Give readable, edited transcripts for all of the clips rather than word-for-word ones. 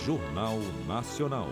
Jornal Nacional.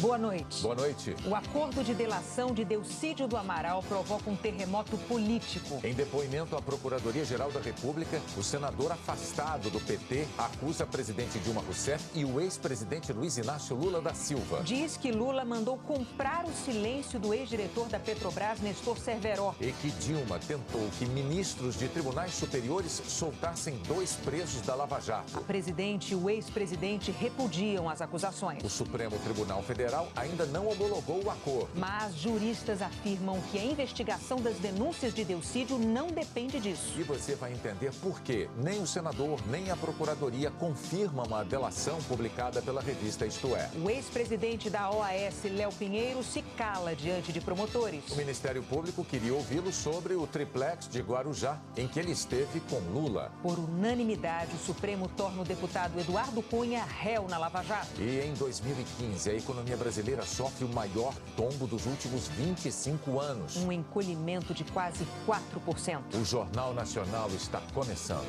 Boa noite. Boa noite. O acordo de delação de Delcídio do Amaral provoca um terremoto político. Em depoimento à Procuradoria-Geral da República, o senador afastado do PT acusa a presidente Dilma Rousseff e o ex-presidente Luiz Inácio Lula da Silva. Diz que Lula mandou comprar o silêncio do ex-diretor da Petrobras, Nestor Cerveró. E que Dilma tentou que ministros de tribunais superiores soltassem 2 presos da Lava Jato. A presidente e o ex-presidente repudiam as acusações. O Supremo Tribunal Federal ainda não homologou o acordo. Mas juristas afirmam que a investigação das denúncias de Delcídio não depende disso. E você vai entender por quê. Nem o senador, nem a Procuradoria confirmam a delação publicada pela revista Isto É. O ex-presidente da OAS, Léo Pinheiro, se cala diante de promotores. O Ministério Público queria ouvi-lo sobre o triplex de Guarujá, em que ele esteve com Lula. Por unanimidade, o Supremo torna o deputado Eduardo Cunha réu na Lava Jato. E em 2015, a economia brasileira sofre o maior tombo dos últimos 25 anos. Um encolhimento de quase 4%. O Jornal Nacional está começando.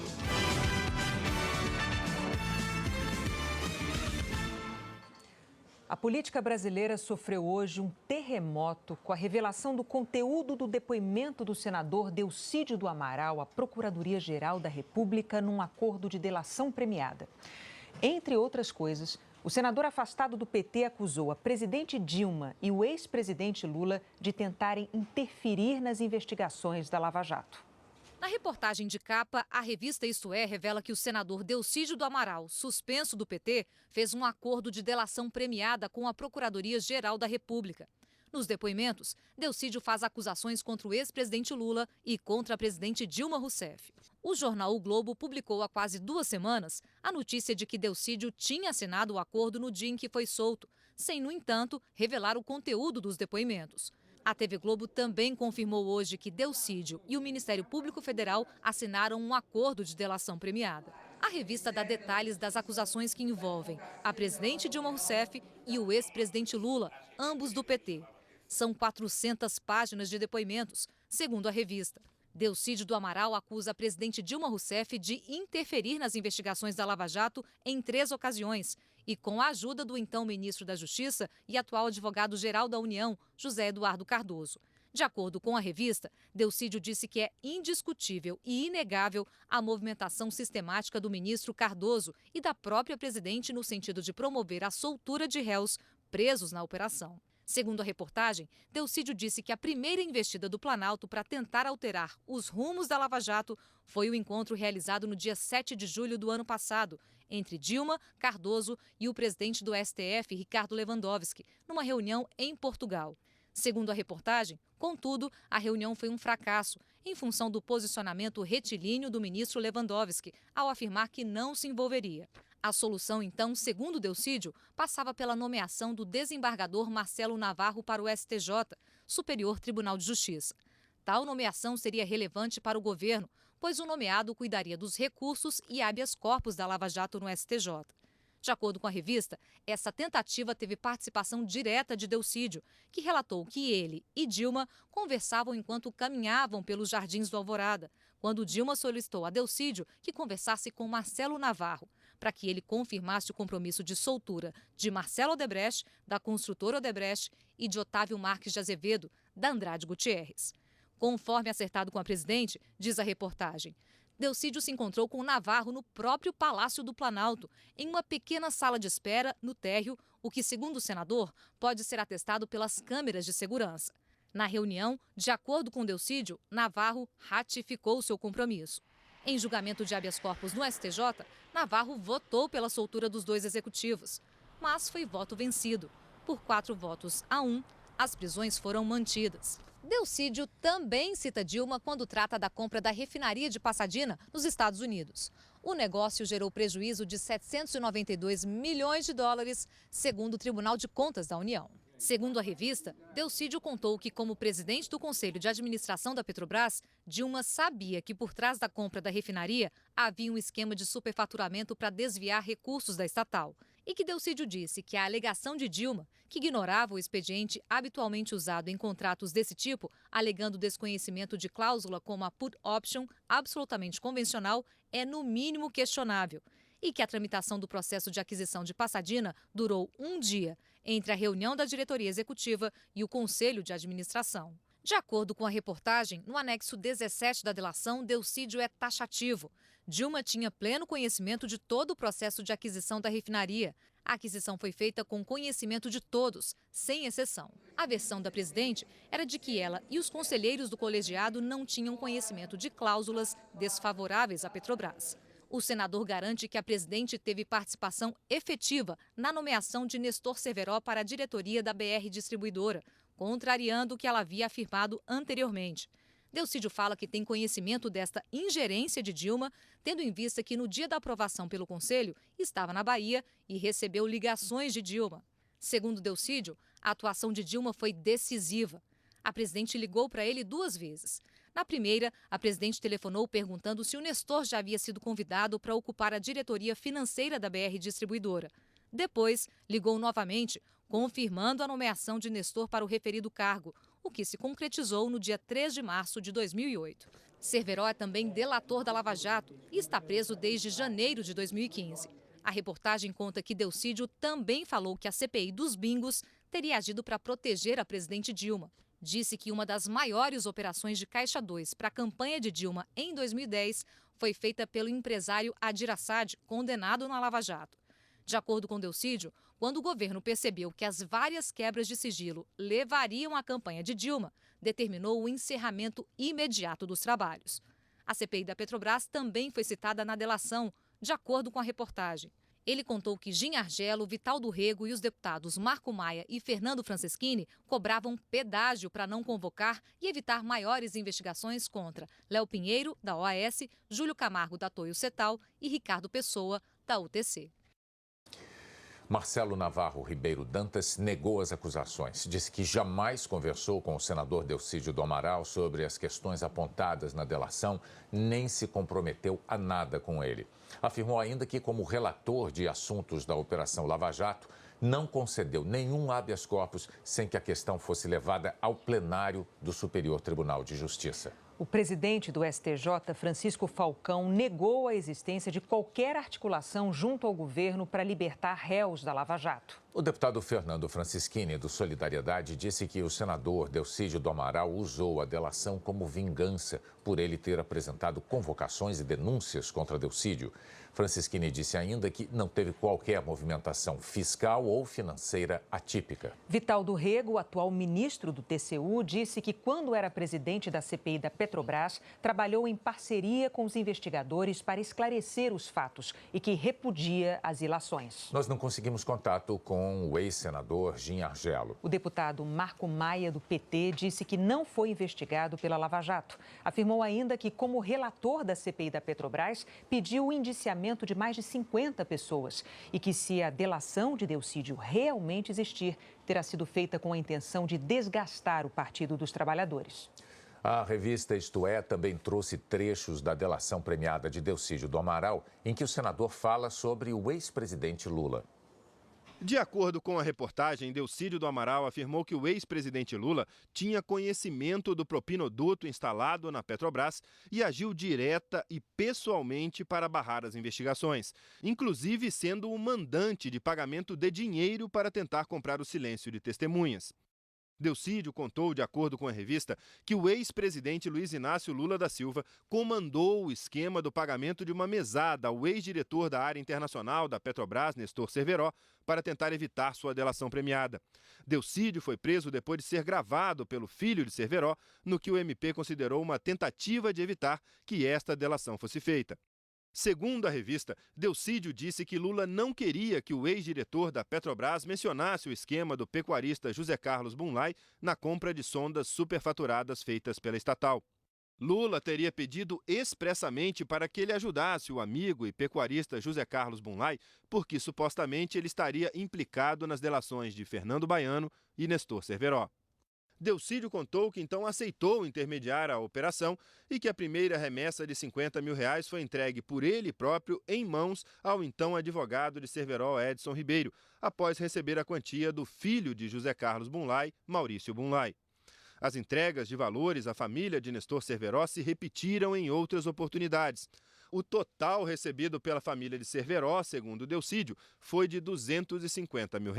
A política brasileira sofreu hoje um terremoto com a revelação do conteúdo do depoimento do senador Delcídio do Amaral à Procuradoria-Geral da República num acordo de delação premiada. Entre outras coisas, o senador afastado do PT acusou a presidente Dilma e o ex-presidente Lula de tentarem interferir nas investigações da Lava Jato. Na reportagem de capa, a revista Isto É revela que o senador Delcídio do Amaral, suspenso do PT, fez um acordo de delação premiada com a Procuradoria-Geral da República. Nos depoimentos, Delcídio faz acusações contra o ex-presidente Lula e contra a presidente Dilma Rousseff. O jornal O Globo publicou há quase 2 semanas a notícia de que Delcídio tinha assinado o acordo no dia em que foi solto, sem, no entanto, revelar o conteúdo dos depoimentos. A TV Globo também confirmou hoje que Delcídio e o Ministério Público Federal assinaram um acordo de delação premiada. A revista dá detalhes das acusações que envolvem a presidente Dilma Rousseff e o ex-presidente Lula, ambos do PT. São 400 páginas de depoimentos, segundo a revista. Delcídio do Amaral acusa a presidente Dilma Rousseff de interferir nas investigações da Lava Jato em 3 ocasiões e com a ajuda do então ministro da Justiça e atual advogado-geral da União, José Eduardo Cardoso. De acordo com a revista, Delcídio disse que é indiscutível e inegável a movimentação sistemática do ministro Cardoso e da própria presidente no sentido de promover a soltura de réus presos na operação. Segundo a reportagem, Delcídio disse que a primeira investida do Planalto para tentar alterar os rumos da Lava Jato foi o encontro realizado no dia 7 de julho do ano passado, entre Dilma, Cardoso e o presidente do STF, Ricardo Lewandowski, numa reunião em Portugal. Segundo a reportagem, contudo, a reunião foi um fracasso, em função do posicionamento retilíneo do ministro Lewandowski, ao afirmar que não se envolveria. A solução, então, segundo Delcídio, passava pela nomeação do desembargador Marcelo Navarro para o STJ, Superior Tribunal de Justiça. Tal nomeação seria relevante para o governo, pois o nomeado cuidaria dos recursos e habeas corpus da Lava Jato no STJ. De acordo com a revista, essa tentativa teve participação direta de Delcídio, que relatou que ele e Dilma conversavam enquanto caminhavam pelos jardins do Alvorada, quando Dilma solicitou a Delcídio que conversasse com Marcelo Navarro, para que ele confirmasse o compromisso de soltura de Marcelo Odebrecht, da construtora Odebrecht, e de Otávio Marques de Azevedo, da Andrade Gutierrez. Conforme acertado com a presidente, diz a reportagem, Delcídio se encontrou com Navarro no próprio Palácio do Planalto, em uma pequena sala de espera no térreo, o que, segundo o senador, pode ser atestado pelas câmeras de segurança. Na reunião, de acordo com Delcídio, Navarro ratificou seu compromisso. Em julgamento de habeas corpus no STJ, Navarro votou pela soltura dos 2 executivos, mas foi voto vencido. Por 4-1, as prisões foram mantidas. Delcídio também cita Dilma quando trata da compra da refinaria de Pasadena, nos Estados Unidos. O negócio gerou prejuízo de 792 milhões de dólares, segundo o Tribunal de Contas da União. Segundo a revista, Delcídio contou que, como presidente do Conselho de Administração da Petrobras, Dilma sabia que por trás da compra da refinaria havia um esquema de superfaturamento para desviar recursos da estatal. E que Delcídio disse que a alegação de Dilma, que ignorava o expediente habitualmente usado em contratos desse tipo, alegando desconhecimento de cláusula como a put option, absolutamente convencional, é no mínimo questionável. e que a tramitação do processo de aquisição de Passadina durou um dia, entre a reunião da diretoria executiva e o conselho de administração. De acordo com a reportagem, no anexo 17 da delação, Delcídio é taxativo. Dilma tinha pleno conhecimento de todo o processo de aquisição da refinaria. A aquisição foi feita com conhecimento de todos, sem exceção. A versão da presidente era de que ela e os conselheiros do colegiado não tinham conhecimento de cláusulas desfavoráveis à Petrobras. O senador garante que a presidente teve participação efetiva na nomeação de Nestor Cerveró para a diretoria da BR Distribuidora, contrariando o que ela havia afirmado anteriormente. Delcídio fala que tem conhecimento desta ingerência de Dilma, tendo em vista que no dia da aprovação pelo Conselho estava na Bahia e recebeu ligações de Dilma. Segundo Delcídio, a atuação de Dilma foi decisiva. A presidente ligou para ele 2 vezes. Na primeira, a presidente telefonou perguntando se o Nestor já havia sido convidado para ocupar a diretoria financeira da BR Distribuidora. Depois, ligou novamente, confirmando a nomeação de Nestor para o referido cargo, o que se concretizou no dia 3 de março de 2008. Cerveró é também delator da Lava Jato e está preso desde janeiro de 2015. A reportagem conta que Delcídio também falou que a CPI dos bingos teria agido para proteger a presidente Dilma. Disse que uma das maiores operações de Caixa 2 para a campanha de Dilma em 2010 foi feita pelo empresário Adir Assad, condenado na Lava Jato. De acordo com Delcídio, quando o governo percebeu que as várias quebras de sigilo levariam à campanha de Dilma, determinou o encerramento imediato dos trabalhos. A CPI da Petrobras também foi citada na delação, de acordo com a reportagem. Ele contou que Gin Argelo, Vital do Rego e os deputados Marco Maia e Fernando Franceschini cobravam pedágio para não convocar e evitar maiores investigações contra Léo Pinheiro, da OAS, Júlio Camargo, da Toyo Setal e Ricardo Pessoa, da UTC. Marcelo Navarro Ribeiro Dantas negou as acusações. Disse que jamais conversou com o senador Delcídio do Amaral sobre as questões apontadas na delação, nem se comprometeu a nada com ele. Afirmou ainda que, como relator de assuntos da Operação Lava Jato, não concedeu nenhum habeas corpus sem que a questão fosse levada ao plenário do Superior Tribunal de Justiça. O presidente do STJ, Francisco Falcão, negou a existência de qualquer articulação junto ao governo para libertar réus da Lava Jato. O deputado Fernando Franceschini, do Solidariedade, disse que o senador Delcídio do Amaral usou a delação como vingança por ele ter apresentado convocações e denúncias contra Delcídio. Franceschini disse ainda que não teve qualquer movimentação fiscal ou financeira atípica. Vital do Rego, atual ministro do TCU, disse que quando era presidente da CPI da Petrobras, trabalhou em parceria com os investigadores para esclarecer os fatos e que repudia as ilações. Nós não conseguimos contato com o ex-senador Gin Argelo. O deputado Marco Maia, do PT, disse que não foi investigado pela Lava Jato. Afirmou ainda que, como relator da CPI da Petrobras, pediu o indiciamento de mais de 50 pessoas e que, se a delação de Delcídio realmente existir, terá sido feita com a intenção de desgastar o Partido dos Trabalhadores. A revista Isto É também trouxe trechos da delação premiada de Delcídio do Amaral, em que o senador fala sobre o ex-presidente Lula. De acordo com a reportagem, Delcídio do Amaral afirmou que o ex-presidente Lula tinha conhecimento do propinoduto instalado na Petrobras e agiu direta e pessoalmente para barrar as investigações, inclusive sendo o mandante de pagamento de dinheiro para tentar comprar o silêncio de testemunhas. Delcídio contou, de acordo com a revista, que o ex-presidente Luiz Inácio Lula da Silva comandou o esquema do pagamento de uma mesada ao ex-diretor da área internacional da Petrobras, Nestor Cerveró, para tentar evitar sua delação premiada. Delcídio foi preso depois de ser gravado pelo filho de Cerveró, no que o MP considerou uma tentativa de evitar que esta delação fosse feita. Segundo a revista, Delcídio disse que Lula não queria que o ex-diretor da Petrobras mencionasse o esquema do pecuarista José Carlos Bunlai na compra de sondas superfaturadas feitas pela estatal. Lula teria pedido expressamente para que ele ajudasse o amigo e pecuarista José Carlos Bunlai, porque supostamente ele estaria implicado nas delações de Fernando Baiano e Nestor Cerveró. Delcídio contou que então aceitou intermediar a operação e que a primeira remessa de R$50 mil foi entregue por ele próprio em mãos ao então advogado de Cerveró, Edson Ribeiro, após receber a quantia do filho de José Carlos Bunlai, Maurício Bunlai. As entregas de valores à família de Nestor Cerveró se repetiram em outras oportunidades. O total recebido pela família de Cerveró, segundo Delcídio, foi de R$250 mil.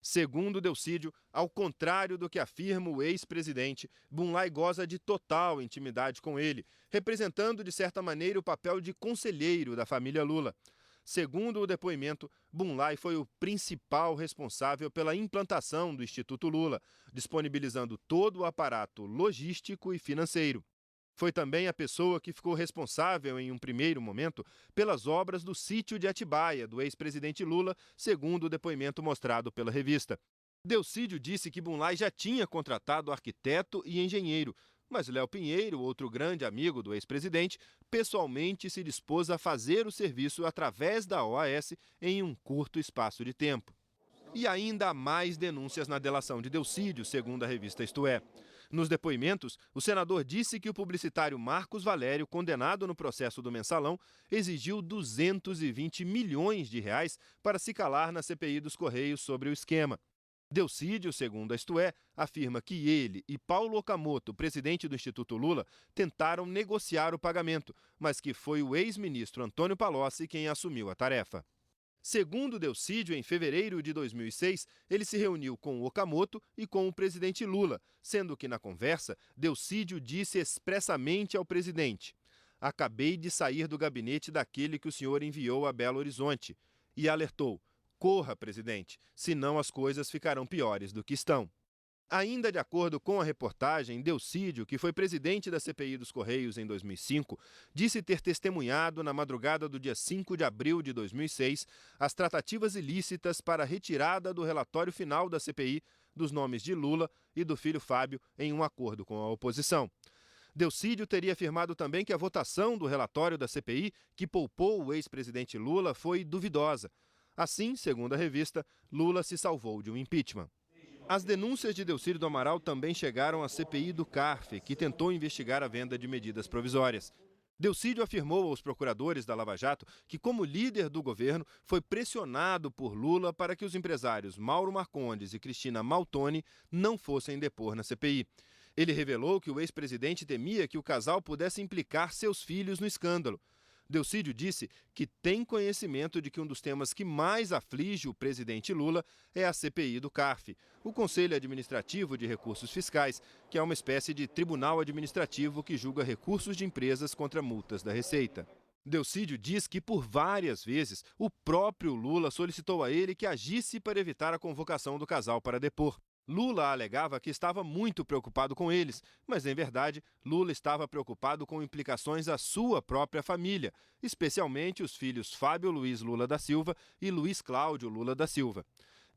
Segundo Delcídio, ao contrário do que afirma o ex-presidente, Bunlai goza de total intimidade com ele, representando de certa maneira o papel de conselheiro da família Lula. Segundo o depoimento, Bunlai foi o principal responsável pela implantação do Instituto Lula, disponibilizando todo o aparato logístico e financeiro. Foi também a pessoa que ficou responsável, em um primeiro momento, pelas obras do sítio de Atibaia, do ex-presidente Lula, segundo o depoimento mostrado pela revista. Delcídio disse que Bunlai já tinha contratado arquiteto e engenheiro, mas Léo Pinheiro, outro grande amigo do ex-presidente, pessoalmente se dispôs a fazer o serviço através da OAS em um curto espaço de tempo. E ainda há mais denúncias na delação de Delcídio, segundo a revista Isto É. Nos depoimentos, o senador disse que o publicitário Marcos Valério, condenado no processo do Mensalão, exigiu R$220 milhões para se calar na CPI dos Correios sobre o esquema. Delcídio, segundo a Isto É, afirma que ele e Paulo Okamoto, presidente do Instituto Lula, tentaram negociar o pagamento, mas que foi o ex-ministro Antônio Palocci quem assumiu a tarefa. Segundo Delcídio, em fevereiro de 2006, ele se reuniu com o Okamoto e com o presidente Lula, sendo que na conversa, Delcídio disse expressamente ao presidente: "Acabei de sair do gabinete daquele que o senhor enviou a Belo Horizonte", e alertou: "Corra, presidente, senão as coisas ficarão piores do que estão". Ainda de acordo com a reportagem, Delcídio, que foi presidente da CPI dos Correios em 2005, disse ter testemunhado na madrugada do dia 5 de abril de 2006 as tratativas ilícitas para a retirada do relatório final da CPI dos nomes de Lula e do filho Fábio em um acordo com a oposição. Delcídio teria afirmado também que a votação do relatório da CPI, que poupou o ex-presidente Lula, foi duvidosa. Assim, segundo a revista, Lula se salvou de um impeachment. As denúncias de Delcídio do Amaral também chegaram à CPI do CARF, que tentou investigar a venda de medidas provisórias. Delcídio afirmou aos procuradores da Lava Jato que, como líder do governo, foi pressionado por Lula para que os empresários Mauro Marcondes e Cristina Maltoni não fossem depor na CPI. Ele revelou que o ex-presidente temia que o casal pudesse implicar seus filhos no escândalo. Delcídio disse que tem conhecimento de que um dos temas que mais aflige o presidente Lula é a CPI do CARF, o Conselho Administrativo de Recursos Fiscais, que é uma espécie de tribunal administrativo que julga recursos de empresas contra multas da Receita. Delcídio diz que, por várias vezes, o próprio Lula solicitou a ele que agisse para evitar a convocação do casal para depor. Lula alegava que estava muito preocupado com eles, mas, em verdade, Lula estava preocupado com implicações à sua própria família, especialmente os filhos Fábio Luiz Lula da Silva e Luiz Cláudio Lula da Silva.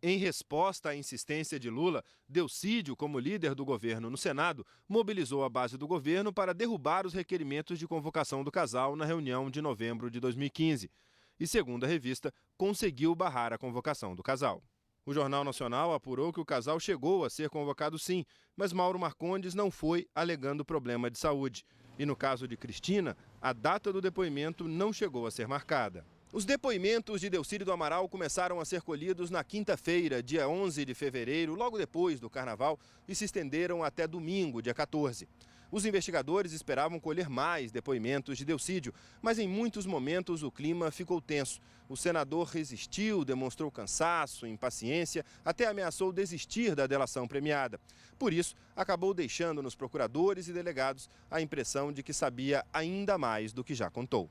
Em resposta à insistência de Lula, Delcídio, como líder do governo no Senado, mobilizou a base do governo para derrubar os requerimentos de convocação do casal na reunião de novembro de 2015. E, segundo a revista, conseguiu barrar a convocação do casal. O Jornal Nacional apurou que o casal chegou a ser convocado sim, mas Mauro Marcondes não foi, alegando problema de saúde. E no caso de Cristina, a data do depoimento não chegou a ser marcada. Os depoimentos de Delcídio do Amaral começaram a ser colhidos na quinta-feira, dia 11 de fevereiro, logo depois do Carnaval, e se estenderam até domingo, dia 14. Os investigadores esperavam colher mais depoimentos de Delcídio, mas em muitos momentos o clima ficou tenso. O senador resistiu, demonstrou cansaço, impaciência, até ameaçou desistir da delação premiada. Por isso, acabou deixando nos procuradores e delegados a impressão de que sabia ainda mais do que já contou.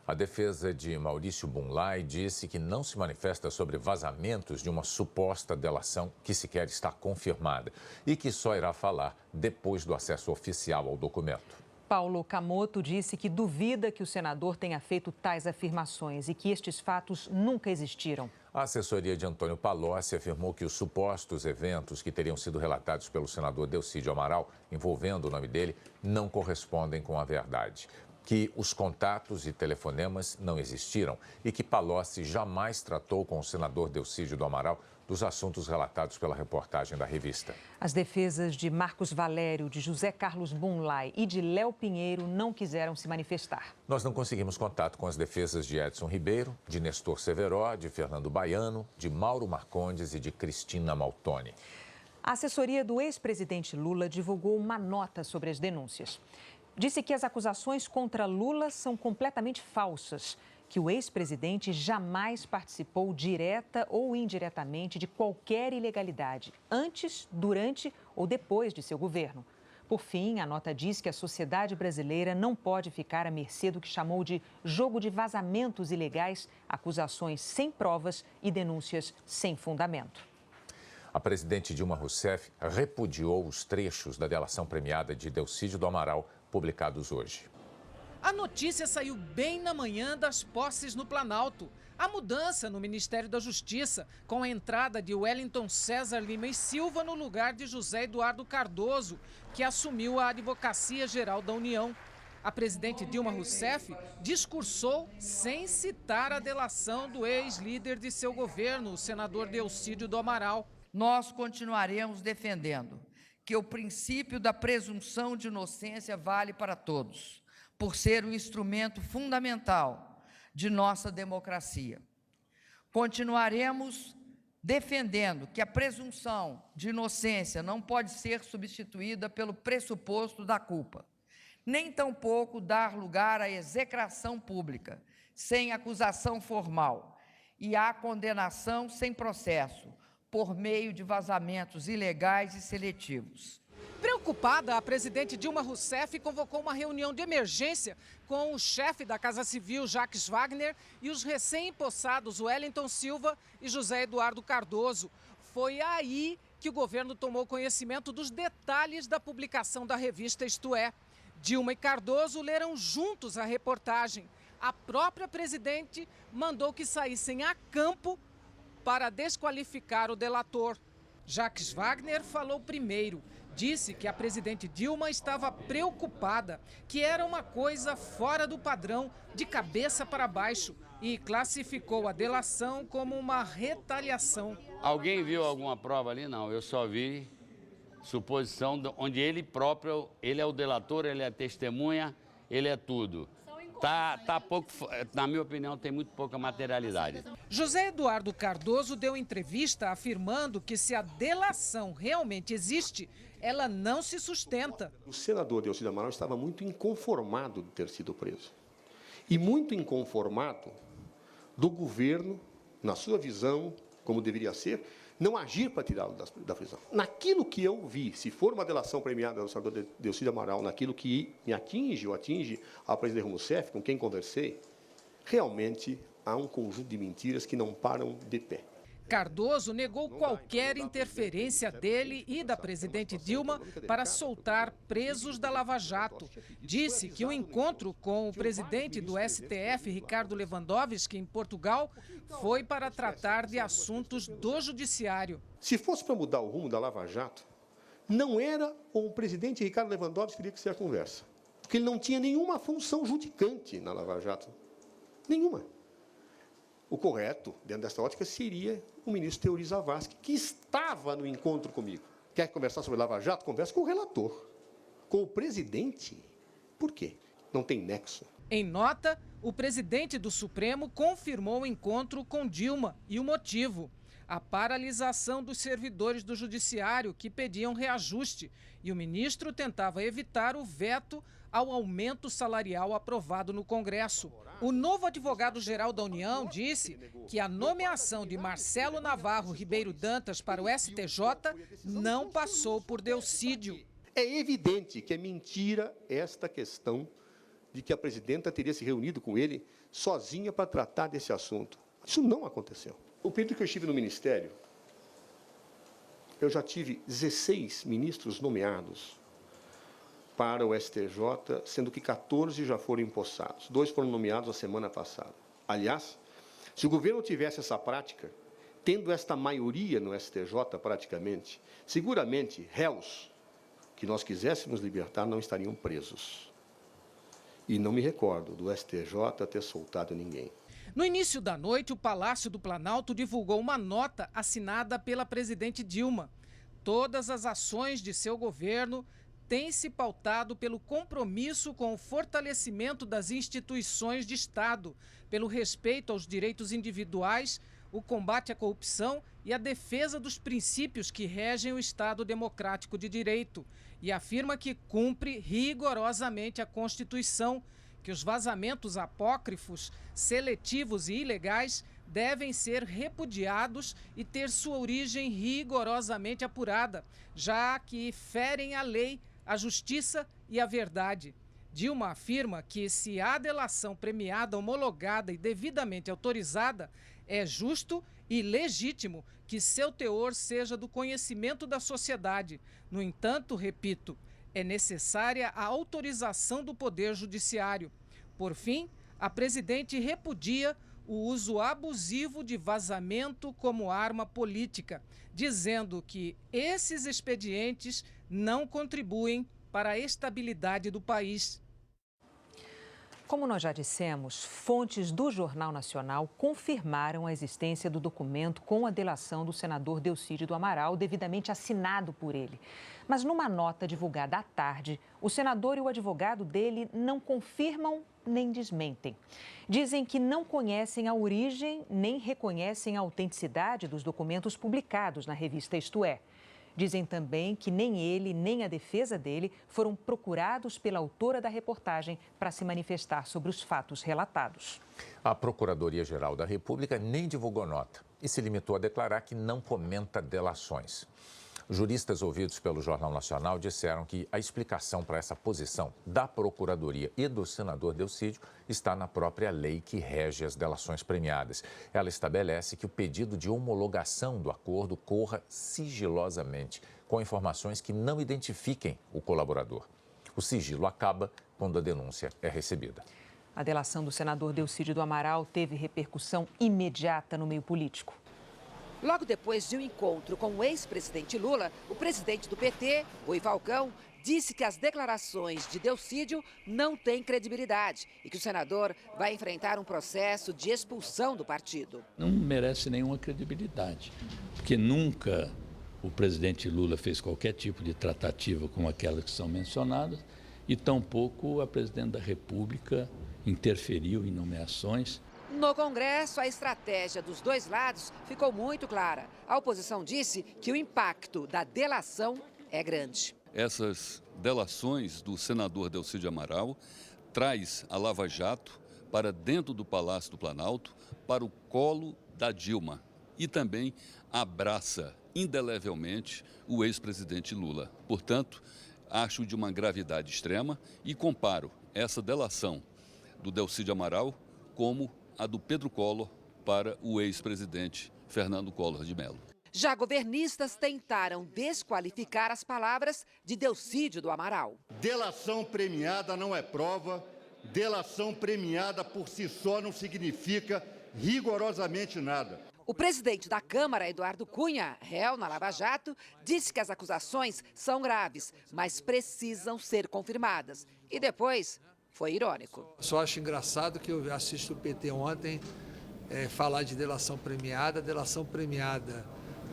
A defesa de Maurício Bunlai disse que não se manifesta sobre vazamentos de uma suposta delação que sequer está confirmada e que só irá falar depois do acesso oficial ao documento. Paulo Okamoto disse que duvida que o senador tenha feito tais afirmações e que estes fatos nunca existiram. A assessoria de Antônio Palocci afirmou que os supostos eventos que teriam sido relatados pelo senador Delcídio Amaral, envolvendo o nome dele, não correspondem com a verdade. Que os contatos e telefonemas não existiram e que Palocci jamais tratou com o senador Delcídio do Amaral dos assuntos relatados pela reportagem da revista. As defesas de Marcos Valério, de José Carlos Bunlai e de Léo Pinheiro não quiseram se manifestar. Nós não conseguimos contato com as defesas de Edson Ribeiro, de Nestor Cerveró, de Fernando Baiano, de Mauro Marcondes e de Cristina Maltoni. A assessoria do ex-presidente Lula divulgou uma nota sobre as denúncias. disse que as acusações contra Lula são completamente falsas, que o ex-presidente jamais participou direta ou indiretamente de qualquer ilegalidade, antes, durante ou depois de seu governo. Por fim, a nota diz que a sociedade brasileira não pode ficar à mercê do que chamou de jogo de vazamentos ilegais, acusações sem provas e denúncias sem fundamento. A presidente Dilma Rousseff repudiou os trechos da delação premiada de Delcídio do Amaral, publicados hoje. A notícia saiu bem na manhã das posses no Planalto. A mudança no Ministério da Justiça, com a entrada de Wellington César Lima e Silva no lugar de José Eduardo Cardoso, que assumiu a Advocacia Geral da União. A presidente Dilma Rousseff discursou sem citar a delação do ex-líder de seu governo, o senador Delcídio do Amaral. Nós continuaremos defendendo que o princípio da presunção de inocência vale para todos, por ser um instrumento fundamental de nossa democracia. Continuaremos defendendo que a presunção de inocência não pode ser substituída pelo pressuposto da culpa, nem tampouco dar lugar à execração pública, sem acusação formal, e à condenação sem processo, por meio de vazamentos ilegais e seletivos. Preocupada, a presidente Dilma Rousseff convocou uma reunião de emergência com o chefe da Casa Civil, Jacques Wagner, e os recém-empossados Wellington Silva e José Eduardo Cardoso. Foi aí que o governo tomou conhecimento dos detalhes da publicação da revista Isto É. Dilma e Cardoso leram juntos a reportagem. A própria presidente mandou que saíssem a campo para desqualificar o delator. Jacques Wagner falou primeiro. Disse que a presidente Dilma estava preocupada, que era uma coisa fora do padrão, de cabeça para baixo, e classificou a delação como uma retaliação. Alguém viu alguma prova ali? Não, eu só vi suposição onde ele próprio, ele é o delator, ele é a testemunha, ele é tudo. Tá pouco, na minha opinião, tem muito pouca materialidade. José Eduardo Cardoso deu entrevista afirmando que se a delação realmente existe, ela não se sustenta. O senador Delcídio do Amaral estava muito inconformado de ter sido preso. E muito inconformado do governo, na sua visão, como deveria ser, não agir para tirá-lo da prisão. Naquilo que eu vi, se for uma delação premiada do senador Delcídio do Amaral, naquilo que me atinge ou atinge a presidente Rousseff, com quem conversei, realmente há um conjunto de mentiras que não param de pé. Cardoso negou qualquer interferência dele e da presidente Dilma para soltar presos da Lava Jato. Disse que o encontro com o presidente do STF, Ricardo Lewandowski, em Portugal, foi para tratar de assuntos do judiciário. Se fosse para mudar o rumo da Lava Jato, não era o presidente Ricardo Lewandowski que teria que ser a conversa. Porque ele não tinha nenhuma função judicante na Lava Jato. Nenhuma. O correto, dentro dessa ótica, seria o ministro Teori Zavascki, que estava no encontro comigo. Quer conversar sobre Lava Jato? Conversa com o relator. Com o presidente. Por quê? Não tem nexo. Em nota, o presidente do Supremo confirmou o encontro com Dilma e o motivo: a paralisação dos servidores do Judiciário que pediam reajuste, e o ministro tentava evitar o veto ao aumento salarial aprovado no Congresso. O novo advogado-geral da União disse que a nomeação de Marcelo Navarro Ribeiro Dantas para o STJ não passou por Delcídio. É evidente que é mentira esta questão de que a presidenta teria se reunido com ele sozinha para tratar desse assunto. Isso não aconteceu. O período que eu estive no Ministério, eu já tive 16 ministros nomeados para o STJ, sendo que 14 já foram empossados. 2 foram nomeados a semana passada. Aliás, se o governo tivesse essa prática, tendo esta maioria no STJ praticamente, seguramente réus que nós quiséssemos libertar não estariam presos. E não me recordo do STJ ter soltado ninguém. No início da noite, o Palácio do Planalto divulgou uma nota assinada pela presidente Dilma. Todas as ações de seu governo têm se pautado pelo compromisso com o fortalecimento das instituições de Estado, pelo respeito aos direitos individuais, o combate à corrupção e a defesa dos princípios que regem o Estado Democrático de Direito e afirma que cumpre rigorosamente a Constituição, que os vazamentos apócrifos, seletivos e ilegais devem ser repudiados e ter sua origem rigorosamente apurada, já que ferem a lei, a justiça e a verdade. Dilma afirma que, se há delação premiada, homologada e devidamente autorizada, é justo e legítimo que seu teor seja do conhecimento da sociedade. No entanto, repito, é necessária a autorização do Poder Judiciário. Por fim, a presidente repudia o uso abusivo de vazamento como arma política, dizendo que esses expedientes não contribuem para a estabilidade do país. Como nós já dissemos, fontes do Jornal Nacional confirmaram a existência do documento com a delação do senador Delcídio do Amaral, devidamente assinado por ele. Mas numa nota divulgada à tarde, o senador e o advogado dele não confirmam nem desmentem. Dizem que não conhecem a origem nem reconhecem a autenticidade dos documentos publicados na revista Isto É. Dizem também que nem ele, nem a defesa dele foram procurados pela autora da reportagem para se manifestar sobre os fatos relatados. A Procuradoria-Geral da República nem divulgou nota e se limitou a declarar que não comenta delações. Juristas ouvidos pelo Jornal Nacional disseram que a explicação para essa posição da Procuradoria e do senador Delcídio está na própria lei que rege as delações premiadas. Ela estabelece que o pedido de homologação do acordo corra sigilosamente, com informações que não identifiquem o colaborador. O sigilo acaba quando a denúncia é recebida. A delação do senador Delcídio do Amaral teve repercussão imediata no meio político. Logo depois de um encontro com o ex-presidente Lula, o presidente do PT, Rui Falcão, disse que as declarações de Delcídio não têm credibilidade e que o senador vai enfrentar um processo de expulsão do partido. Não merece nenhuma credibilidade, porque nunca o presidente Lula fez qualquer tipo de tratativa com aquelas que são mencionadas e tampouco a presidente da República interferiu em nomeações. No Congresso, a estratégia dos dois lados ficou muito clara. A oposição disse que o impacto da delação é grande. Essas delações do senador Delcídio Amaral traz a Lava Jato para dentro do Palácio do Planalto, para o colo da Dilma e também abraça indelevelmente o ex-presidente Lula. Portanto, acho de uma gravidade extrema e comparo essa delação do Delcídio Amaral como a do Pedro Collor para o ex-presidente Fernando Collor de Mello. Já governistas tentaram desqualificar as palavras de Delcídio do Amaral. Delação premiada não é prova, delação premiada por si só não significa rigorosamente nada. O presidente da Câmara, Eduardo Cunha, réu na Lava Jato, disse que as acusações são graves, mas precisam ser confirmadas. E depois foi irônico. Só acho engraçado que eu assisto o PT ontem falar de delação premiada. Delação premiada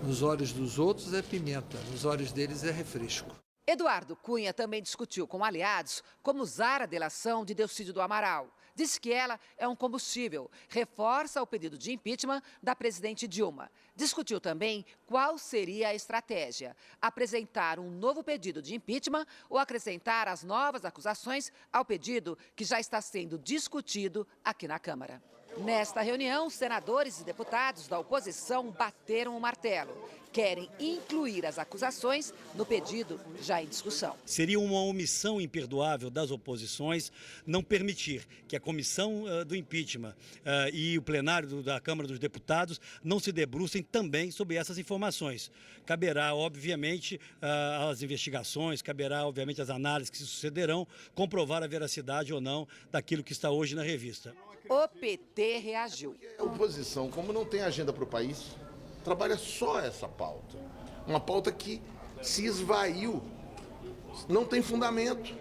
nos olhos dos outros é pimenta, nos olhos deles é refresco. Eduardo Cunha também discutiu com aliados como usar a delação de Delcídio do Amaral. Disse que ela é um combustível, reforça o pedido de impeachment da presidente Dilma. Discutiu também qual seria a estratégia: apresentar um novo pedido de impeachment ou acrescentar as novas acusações ao pedido que já está sendo discutido aqui na Câmara. Nesta reunião, senadores e deputados da oposição bateram o martelo. Querem incluir as acusações no pedido já em discussão. Seria uma omissão imperdoável das oposições não permitir que a comissão do impeachment e o plenário da Câmara dos Deputados não se debrucem também sobre essas informações. Caberá, obviamente, às investigações, caberá, obviamente, às análises que se sucederão, comprovar a veracidade ou não daquilo que está hoje na revista. O PT reagiu. A oposição, como não tem agenda para o país, trabalha só essa pauta. Uma pauta que se esvaiu, não tem fundamento.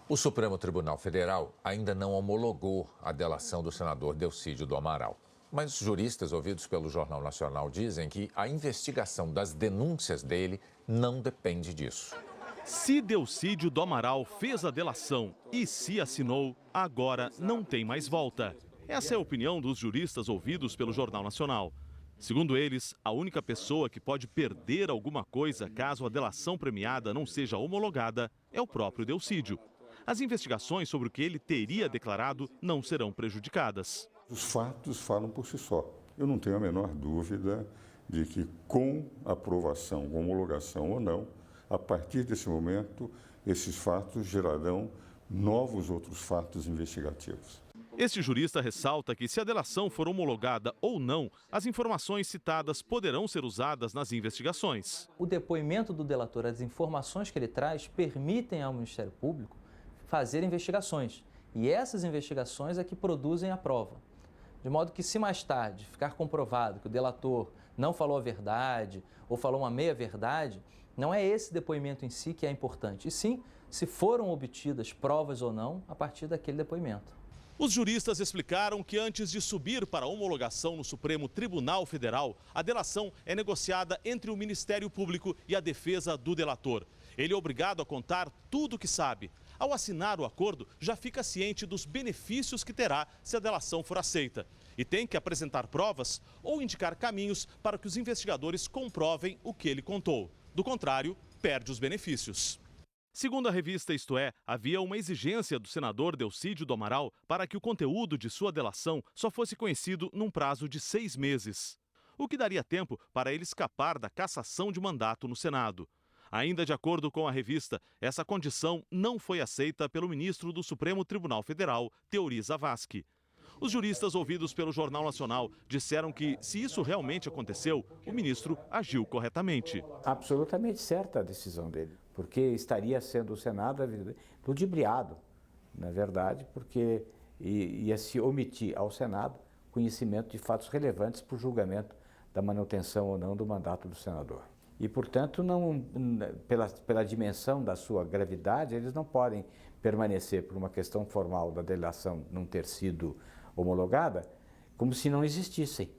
O Supremo Tribunal Federal ainda não homologou a delação do senador Delcídio do Amaral. Mas juristas ouvidos pelo Jornal Nacional dizem que a investigação das denúncias dele não depende disso. Se Delcídio do Amaral fez a delação e se assinou, agora não tem mais volta. Essa é a opinião dos juristas ouvidos pelo Jornal Nacional. Segundo eles, a única pessoa que pode perder alguma coisa caso a delação premiada não seja homologada é o próprio Delcídio. As investigações sobre o que ele teria declarado não serão prejudicadas. Os fatos falam por si só. Eu não tenho a menor dúvida de que, com aprovação, com homologação ou não, a partir desse momento, esses fatos gerarão novos outros fatos investigativos. Este jurista ressalta que, se a delação for homologada ou não, as informações citadas poderão ser usadas nas investigações. O depoimento do delator, as informações que ele traz, permitem ao Ministério Público fazer investigações. E essas investigações é que produzem a prova. De modo que, se mais tarde ficar comprovado que o delator não falou a verdade ou falou uma meia-verdade, não é esse depoimento em si que é importante, e sim se foram obtidas provas ou não a partir daquele depoimento. Os juristas explicaram que antes de subir para a homologação no Supremo Tribunal Federal, a delação é negociada entre o Ministério Público e a defesa do delator. Ele é obrigado a contar tudo o que sabe. Ao assinar o acordo, já fica ciente dos benefícios que terá se a delação for aceita. E tem que apresentar provas ou indicar caminhos para que os investigadores comprovem o que ele contou. Do contrário, perde os benefícios. Segundo a revista Isto É, havia uma exigência do senador Delcídio do Amaral para que o conteúdo de sua delação só fosse conhecido num prazo de 6 meses, o que daria tempo para ele escapar da cassação de mandato no Senado. Ainda de acordo com a revista, essa condição não foi aceita pelo ministro do Supremo Tribunal Federal, Teori Zavascki. Os juristas ouvidos pelo Jornal Nacional disseram que, se isso realmente aconteceu, o ministro agiu corretamente. Absolutamente certa a decisão dele, porque estaria sendo o Senado ludibriado, na verdade, porque ia se omitir ao Senado conhecimento de fatos relevantes para o julgamento da manutenção ou não do mandato do senador. E, portanto, pela dimensão da sua gravidade, eles não podem permanecer por uma questão formal da delação não ter sido homologada, como se não existissem.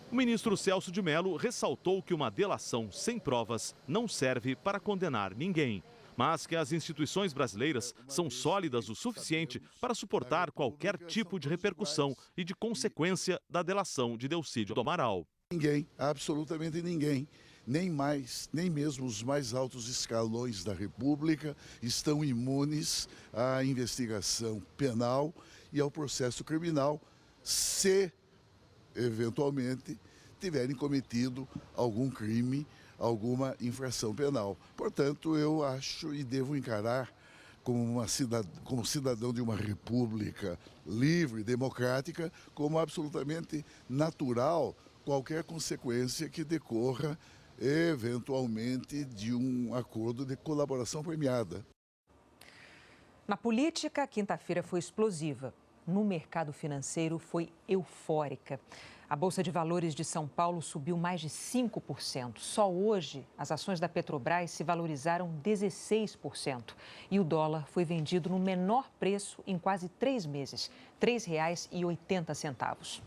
O ministro Celso de Mello ressaltou que uma delação sem provas não serve para condenar ninguém, mas que as instituições brasileiras são sólidas o suficiente para suportar qualquer tipo de repercussão e de consequência da delação de Delcídio do Amaral. Ninguém, absolutamente ninguém, nem mesmo os mais altos escalões da República estão imunes à investigação penal e ao processo criminal, se eventualmente tiverem cometido algum crime, alguma infração penal. Portanto, eu acho e devo encarar como cidadão de uma república livre, democrática, como absolutamente natural qualquer consequência que decorra eventualmente de um acordo de colaboração premiada. Na política, a quinta-feira foi explosiva. No mercado financeiro, foi eufórica. A Bolsa de Valores de São Paulo subiu mais de 5%. Só hoje, as ações da Petrobras se valorizaram 16%. E o dólar foi vendido no menor preço em quase 3 meses, R$ 3,80.